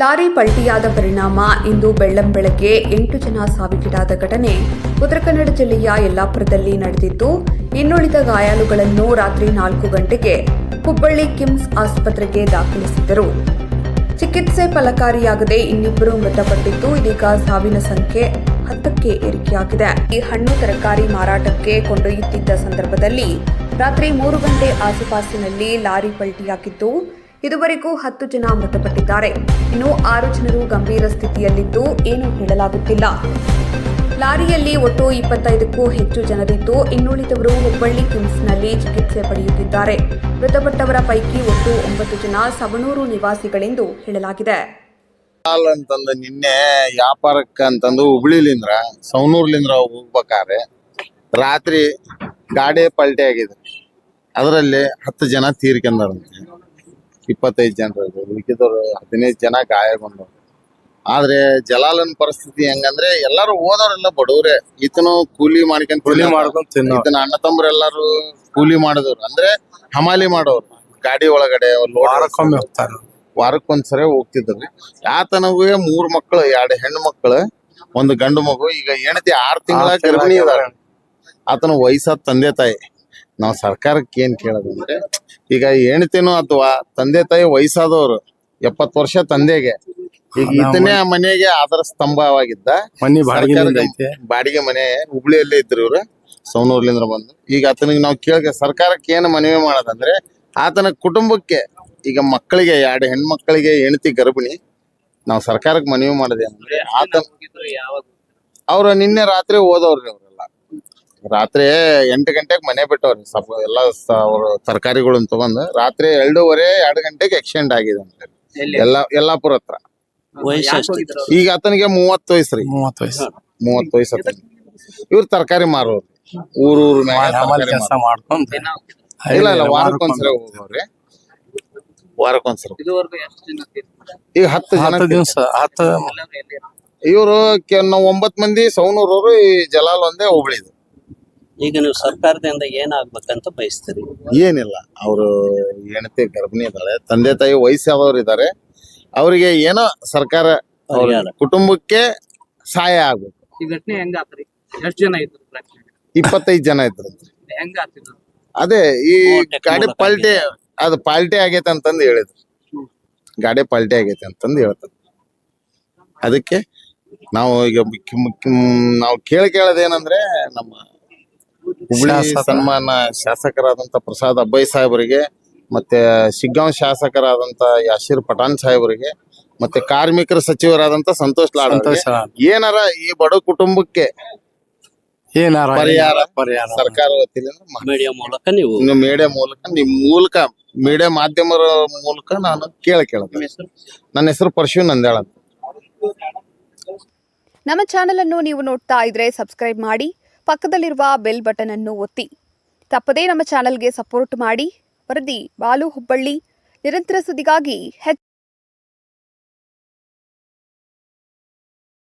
Lorry ಪಲ್ಟಿಯಾದ ಪರಿಣಾಮ ಇಂದು ಬೆಳ್ಳಂಬೆಳಗ್ಗೆ 8 ಜನ ಸಾವಿಗೀಡಾದ ಘಟನೆ ಉತ್ತರ ಕನ್ನಡ ಜಿಲ್ಲೆಯ ಯಲ್ಲಾಪುರದಲ್ಲಿ ನಡೆದಿದ್ದು, ಇನ್ನುಳಿದ ಗಾಯಾಳುಗಳನ್ನು ರಾತ್ರಿ 4 ಗಂಟೆಗೆ ಹುಬ್ಬಳ್ಳಿ ಕಿಮ್ಸ್ ಆಸ್ಪತ್ರೆಗೆ ದಾಖಲಿಸಿದ್ದರು. ಚಿಕಿತ್ಸೆ ಫಲಕಾರಿಯಾಗದೆ ಇನ್ನಿಬ್ಬರು ಮೃತಪಟ್ಟಿದ್ದು, ಇದೀಗ ಸಾವಿನ ಸಂಖ್ಯೆ 10ಕ್ಕೆ ಏರಿಕೆಯಾಗಿದೆ. ಈ ಹಣ್ಣು ತರಕಾರಿ ಮಾರಾಟಕ್ಕೆ ಕೊಂಡೊಯ್ಯುತ್ತಿದ್ದ ಸಂದರ್ಭದಲ್ಲಿ ರಾತ್ರಿ 3 ಗಂಟೆ ಆಸುಪಾಸಿನಲ್ಲಿ ಲಾರಿ ಪಲ್ಟಿಯಾಗಿದ್ದು, ಇದುವರೆಗೂ 10 ಜನ ಮೃತಪಟ್ಟಿದ್ದಾರೆ. ಇನ್ನು 6 ಜನರು ಗಂಭೀರ ಸ್ಥಿತಿಯಲ್ಲಿದ್ದು, ಏನು ಹೇಳಲಾಗುತ್ತಿಲ್ಲ. ಲಾರಿಯಲ್ಲಿ ಒಟ್ಟು 25ಕ್ಕೂ ಹೆಚ್ಚು ಜನರಿದ್ದು, ಇನ್ನುಳಿದವರು ಹುಬ್ಬಳ್ಳಿ ಕಿಮ್ಸ್ನಲ್ಲಿ ಚಿಕಿತ್ಸೆ ಪಡೆಯುತ್ತಿದ್ದಾರೆ. ಮೃತಪಟ್ಟವರ ಪೈಕಿ ಒಟ್ಟು 9 ಜನ ಸವಣೂರು ನಿವಾಸಿಗಳೆಂದು ಹೇಳಲಾಗಿದೆ. ಅಂತಂದು ನಿನ್ನೆ ವ್ಯಾಪಾರಕ್ಕೆ ಅಂತಂದು ಹುಬ್ಳಿಲಿಂದ್ರ ಸವಣೂರ್ಲಿಂದ್ರ ಹೋಗ್ಬೇಕಾದ್ರೆ ರಾತ್ರಿ ಗಾಡಿ ಪಲ್ಟಿ ಆಗಿದೆ. ಅದರಲ್ಲಿ 10 ಜನ ತೀರ್ಕೊಂಡಾರಂತೆ, 25 ಜನರು ಉಳಿದವರು 15 ಜನ ಗಾಯಗೊಂಡರು. ಆದ್ರೆ ಜಲಾಲನ್ ಪರಿಸ್ಥಿತಿ ಹೆಂಗಂದ್ರೆ ಎಲ್ಲಾರು ಹೋದವರೆಲ್ಲ ಬಡವ್ರೆ. ಈತನು ಕೂಲಿ ಮಾಡ್ಕೊಂತ ಈತನ ಅಣ್ಣ ತಮ್ಮರು ಎಲ್ಲಾರು ಕೂಲಿ ಮಾಡಿದವ್ರು, ಅಂದ್ರೆ ಹಮಾಲಿ ಮಾಡೋರು. ಗಾಡಿ ಒಳಗಡೆ ವಾರಕ್ಕೊಂದ್ಸರಿ ಹೋಗ್ತಿದ್ರಿ. ಆತನಿಗೂ 3 ಮಕ್ಕಳು, 2 ಹೆಣ್ಣು ಮಕ್ಕಳು, 1 ಗಂಡು ಮಗು. ಈಗ ಹೆಂಡತಿ 6 ತಿಂಗಳ ಗರ್ಭಿಣಿ ಇದಾರೆ. ಆತನ ವಯಸ್ಸಾದ ತಂದೆ ತಾಯಿ. ನಾವು ಸರ್ಕಾರಕ್ಕೆ ಏನ್ ಕೇಳೋದಂದ್ರೆ, ಈಗ ಹೆಣ್ತಿನೂ ಅಥವಾ ತಂದೆ ತಾಯಿ ವಯಸ್ಸಾದವ್ರು 70 ವರ್ಷ ತಂದೆಗೆ, ಈಗ ಇದನ್ನೇ ಆ ಮನೆಗೆ ಆಧಾರ ಸ್ತಂಭವಾಗಿದ್ದ ಬಾಡಿಗೆ ಮನೆ ಹುಬ್ಳಿಯಲ್ಲೇ ಇದ್ರು ಇವ್ರು, ಸವಣೂರ್ಲಿಂದ್ರ ಬಂದು. ಈಗ ಆತನಿಗೆ ನಾವು ಸರ್ಕಾರಕ್ಕೆ ಏನು ಮನವಿ ಮಾಡೋದಂದ್ರೆ, ಆತನ ಕುಟುಂಬಕ್ಕೆ, ಈಗ ಮಕ್ಕಳಿಗೆ 2 ಹೆಣ್ಮಕ್ಳಿಗೆ ಹೆಂಡತಿ ಗರ್ಭಿಣಿ, ನಾವು ಸರ್ಕಾರಕ್ಕೆ ಮನವಿ ಮಾಡೋದೇನಂದ್ರೆ, ಆತನ ಅವ್ರ ನಿನ್ನೆ ರಾತ್ರಿ ಹೋದವ್ರಿ. ಅವರೆಲ್ಲ ರಾತ್ರಿ 8 ಗಂಟೆಗೆ ಮನೆ ಬಿಟ್ಟವ್ರಿ. ಸ್ವಲ್ಪ ಎಲ್ಲ ಅವ್ರು ತರಕಾರಿಗಳನ್ನ ತಗೊಂಡ್ ರಾತ್ರಿ 2:30 ಗಂಟೆಗೆ ಆಕ್ಸಿಡೆಂಟ್ ಆಗಿದೆ ಅಂತ ಯಲ್ಲಾಪುರ ಹತ್ರ. ಈಗ ಆತನಿಗೆ 30 ವಯಸ್ಸು ರೀ. 30 ವಯಸ್ಸು. ಇವ್ರು ತರಕಾರಿ ಮಾರೋರು, ಊರು ಇಲ್ಲ ವಾರಕ್ಕೊಂದ್ಸರಿ ಹೋಗೋವ್ರಿ. ವಾರಕ್ಕೊಂದ್ಸರಿ. ಈಗ 10 ಜನ. ಇವ್ರು 9 ಮಂದಿ ಸವಣೂರವ್ರು, ಈ ಜಲಾಲ್ ಒಂದೇ ಹುಬ್ಳಿದು. ಈಗ ನೀವು ಸರ್ಕಾರದಿಂದ ಏನಾಗ್ಬೇಕಂತ ಬಯಸ್ತೀರಿ? ಏನಿಲ್ಲ, ಅವರು ಹೆಂಡತಿ ಗರ್ಭಿಣಿ ಇದ್ದಾಳೆ, ತಂದೆ ತಾಯಿ ವಯಸ್ಸಾದವ್ರು ಇದ್ದಾರೆ. ಅವರಿಗೆ ಏನೋ ಸರ್ಕಾರ ಕುಟುಂಬಕ್ಕೆ ಸಹಾಯ ಆಗ್ಬೇಕು. ಈ ಘಟನೆ ಹೆಂಗ ಆತ್ರಿ? ಎಷ್ಟು ಜನ ಇದ್ರು? 25 ಜನ ಇದ್ರು. ಹೆಂಗ ಆತಿದ್ರು? ಅದೇ ಈ ಗಾಡಿ ಪಾಲ್ಟಿ ಆಗೈತೆ ಅಂತಂದು ಹೇಳಿದ್ರು. ಗಾಡಿ ಪಾಲ್ಟಿ ಆಗೈತೆ ಅಂತಂದು ಹೇಳ್ತಾರೆ. ಅದಕ್ಕೆ ನಾವು ಈಗ ನಾವು ಕೇಳೋದೇನಂದ್ರೆ, ನಮ್ಮ ಹುಬ್ಳಿ ಸನ್ಮಾನ ಶಾಸಕರಾದಂತ ಪ್ರಸಾದ್ ಅಬ್ಬಾಯಿ ಸಾಹೇಬರಿಗೆ, ಮತ್ತೆ ಶಿಗ್ಗಾಂವ್ ಶಾಸಕರಾದಂತ ಯಾಶೀರ್ ಪಠಾಣ್ ಸಾಹೇಬರಿಗೆ, ಮತ್ತೆ ಕಾರ್ಮಿಕರ ಸಚಿವರಾದಂತ ಸಂತೋಷ್ ಲಾಡ್ ಏನಾರ ಈ ಬಡ ಕುಟುಂಬಕ್ಕೆ ಪರಿಹಾರ ಸರ್ಕಾರ ವತಿಯಿಂದ ಮೀಡಿಯಾ ಮೂಲಕ ನೀವು ಮೀಡಿಯಾ ಮಾಧ್ಯಮದ ಮೂಲಕ ನಾನು ಕೇಳ್ತೇನೆ. ನನ್ನ ಹೆಸರು ಪರಶು ನಂದ್ಯಾಳ. ನಮ್ಮ ಚಾನೆಲ್ ಅನ್ನು ನೀವು ನೋಡ್ತಾ ಇದ್ರೆ ಸಬ್ಸ್ಕ್ರೈಬ್ ಮಾಡಿ, ಪಕ್ಕದಲ್ಲಿರುವ ಬೆಲ್ ಬಟನ್ ಅನ್ನು ಒತ್ತಿ. ತಪ್ಪದೇ ನಮ್ಮ ಚಾನೆಲ್ಗೆ ಸಪೋರ್ಟ್ ಮಾಡಿ. ವರದಿ ಬಾಲು ಹುಬ್ಬಳ್ಳಿ. ನಿರಂತರ ಸುದ್ದಿಗಾಗಿ